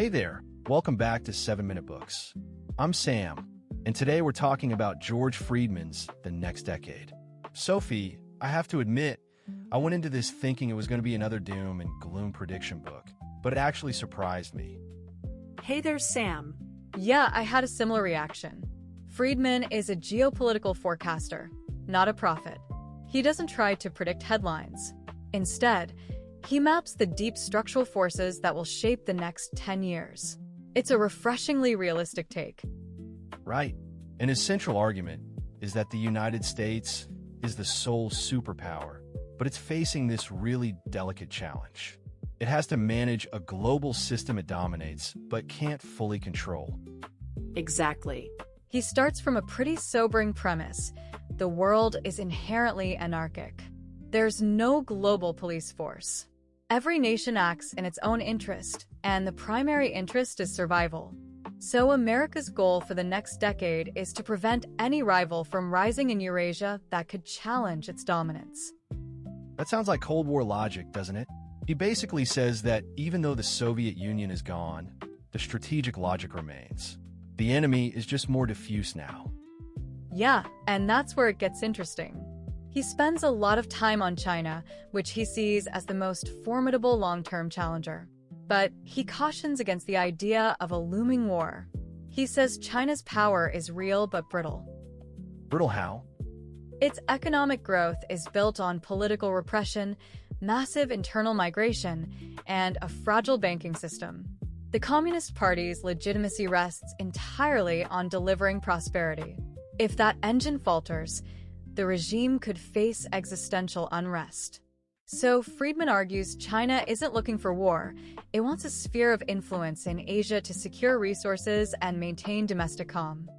Hey there, welcome back to 7 Minute Books. I'm Sam, and today we're talking about George Friedman's The Next Decade. Sophie, I have to admit, I went into this thinking it was going to be another doom and gloom prediction book, but it actually surprised me. Hey there, Sam. Yeah, I had a similar reaction. Friedman is a geopolitical forecaster, not a prophet. He doesn't try to predict headlines. Instead, he maps the deep structural forces that will shape the next 10 years. It's a refreshingly realistic take. Right. And his central argument is that the United States is the sole superpower, but it's facing this really delicate challenge. It has to manage a global system it dominates, but can't fully control. Exactly. He starts from a pretty sobering premise. The world is inherently anarchic. There's no global police force. Every nation acts in its own interest, and the primary interest is survival. So America's goal for the next decade is to prevent any rival from rising in Eurasia that could challenge its dominance. That sounds like Cold War logic, doesn't it? He basically says that even though the Soviet Union is gone, the strategic logic remains. The enemy is just more diffuse now. Yeah, and that's where it gets interesting. He spends a lot of time on China, which he sees as the most formidable long-term challenger. But he cautions against the idea of a looming war. He says China's power is real but brittle. Brittle how? Its economic growth is built on political repression, massive internal migration, and a fragile banking system. The Communist Party's legitimacy rests entirely on delivering prosperity. If that engine falters, the regime could face existential unrest. So Friedman argues China isn't looking for war. It wants a sphere of influence in Asia to secure resources and maintain domestic calm.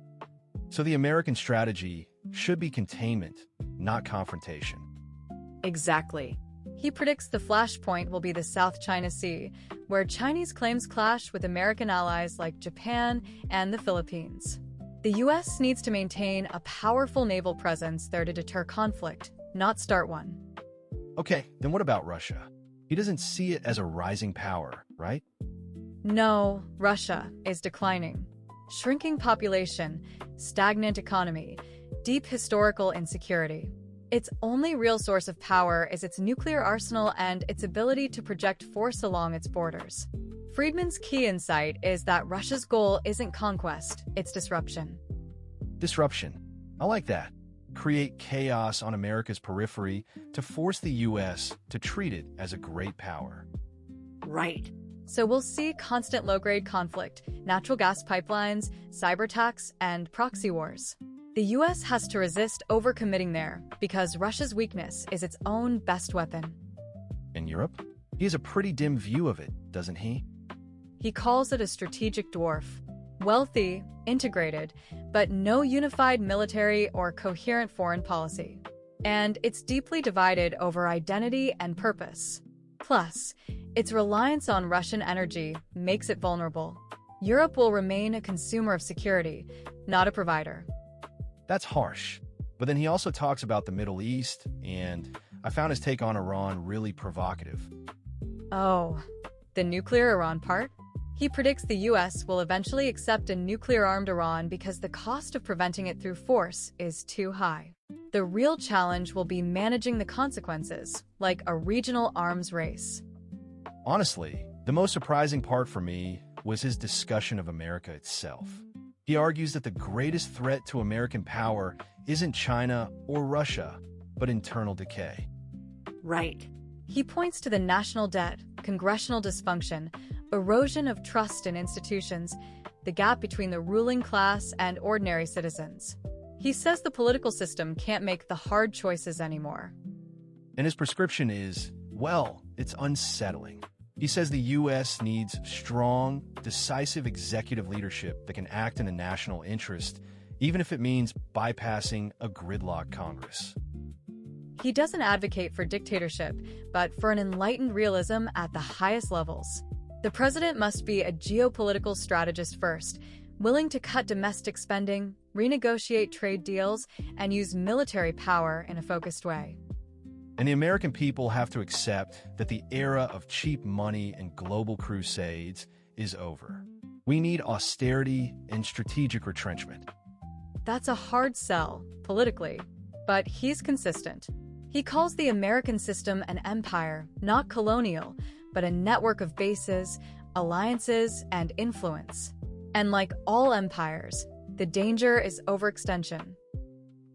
So the American strategy should be containment, not confrontation. Exactly. He predicts the flashpoint will be the South China Sea, where Chinese claims clash with American allies like Japan and the Philippines. The U.S. needs to maintain a powerful naval presence there to deter conflict, not start one. Okay, then what about Russia? He doesn't see it as a rising power, right? No, Russia is declining. Shrinking population, stagnant economy, deep historical insecurity. Its only real source of power is its nuclear arsenal and its ability to project force along its borders. Friedman's key insight is that Russia's goal isn't conquest, it's disruption. Disruption. I like that. Create chaos on America's periphery to force the U.S. to treat it as a great power. Right. So we'll see constant low-grade conflict, natural gas pipelines, cyber attacks, and proxy wars. The U.S. has to resist overcommitting there because Russia's weakness is its own best weapon. In Europe? He has a pretty dim view of it, doesn't he? He calls it a strategic dwarf. Wealthy, integrated, but no unified military or coherent foreign policy. And it's deeply divided over identity and purpose. Plus, its reliance on Russian energy makes it vulnerable. Europe will remain a consumer of security, not a provider. That's harsh. But then he also talks about the Middle East, and I found his take on Iran really provocative. Oh, the nuclear Iran part? He predicts the U.S. will eventually accept a nuclear-armed Iran because the cost of preventing it through force is too high. The real challenge will be managing the consequences, like a regional arms race. Honestly, the most surprising part for me was his discussion of America itself. He argues that the greatest threat to American power isn't China or Russia, but internal decay. Right. He points to the national debt, congressional dysfunction, erosion of trust in institutions, the gap between the ruling class and ordinary citizens. He says the political system can't make the hard choices anymore. And his prescription is, well, it's unsettling. He says the U.S. needs strong, decisive executive leadership that can act in the national interest, even if it means bypassing a gridlock Congress. He doesn't advocate for dictatorship, but for an enlightened realism at the highest levels. The president must be a geopolitical strategist first, willing to cut domestic spending, renegotiate trade deals, and use military power in a focused way. And the American people have to accept that the era of cheap money and global crusades is over. We need austerity and strategic retrenchment. That's a hard sell, politically, but he's consistent. He calls the American system an empire, not colonial, but a network of bases, alliances, and influence. And like all empires, the danger is overextension.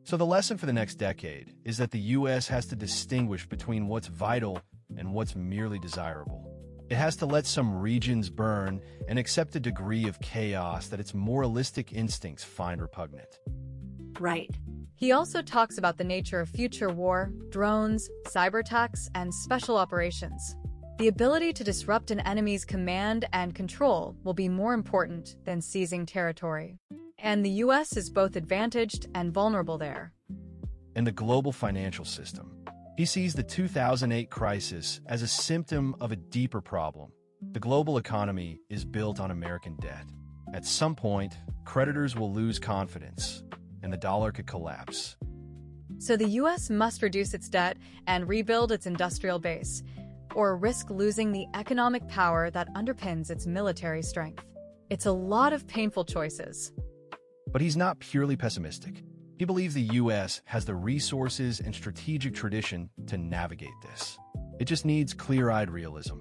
So the lesson for the next decade is that the U.S. has to distinguish between what's vital and what's merely desirable. It has to let some regions burn and accept a degree of chaos that its moralistic instincts find repugnant. Right. He also talks about the nature of future war, drones, cyber attacks, and special operations. The ability to disrupt an enemy's command and control will be more important than seizing territory. And the U.S. is both advantaged and vulnerable there. In the global financial system, he sees the 2008 crisis as a symptom of a deeper problem. The global economy is built on American debt. At some point, creditors will lose confidence, and the dollar could collapse. So the U.S. must reduce its debt and rebuild its industrial base, or risk losing the economic power that underpins its military strength. It's a lot of painful choices. But he's not purely pessimistic. He believes the U.S. has the resources and strategic tradition to navigate this. It just needs clear-eyed realism.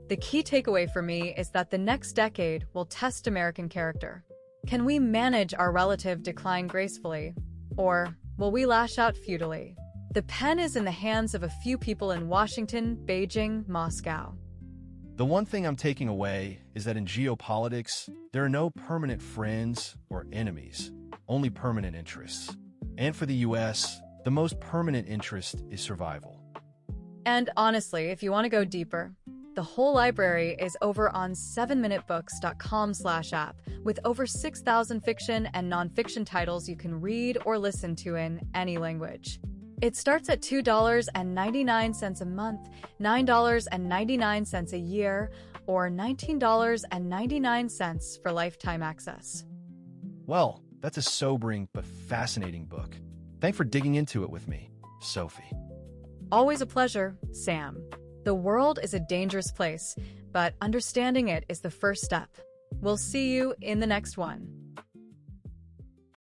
The key takeaway for me is that the next decade will test American character. Can we manage our relative decline gracefully, or will we lash out futilely? The pen is in the hands of a few people in Washington, Beijing, Moscow. The one thing I'm taking away is that in geopolitics, there are no permanent friends or enemies, only permanent interests. And for the U.S., the most permanent interest is survival. And honestly, if you want to go deeper, the whole library is over on 7minutebooks.com/app with over 6,000 fiction and nonfiction titles you can read or listen to in any language. It starts at $2.99 a month, $9.99 a year, or $19.99 for lifetime access. Well, that's a sobering but fascinating book. Thanks for digging into it with me, Sophie. Always a pleasure, Sam. The world is a dangerous place, but understanding it is the first step. We'll see you in the next one.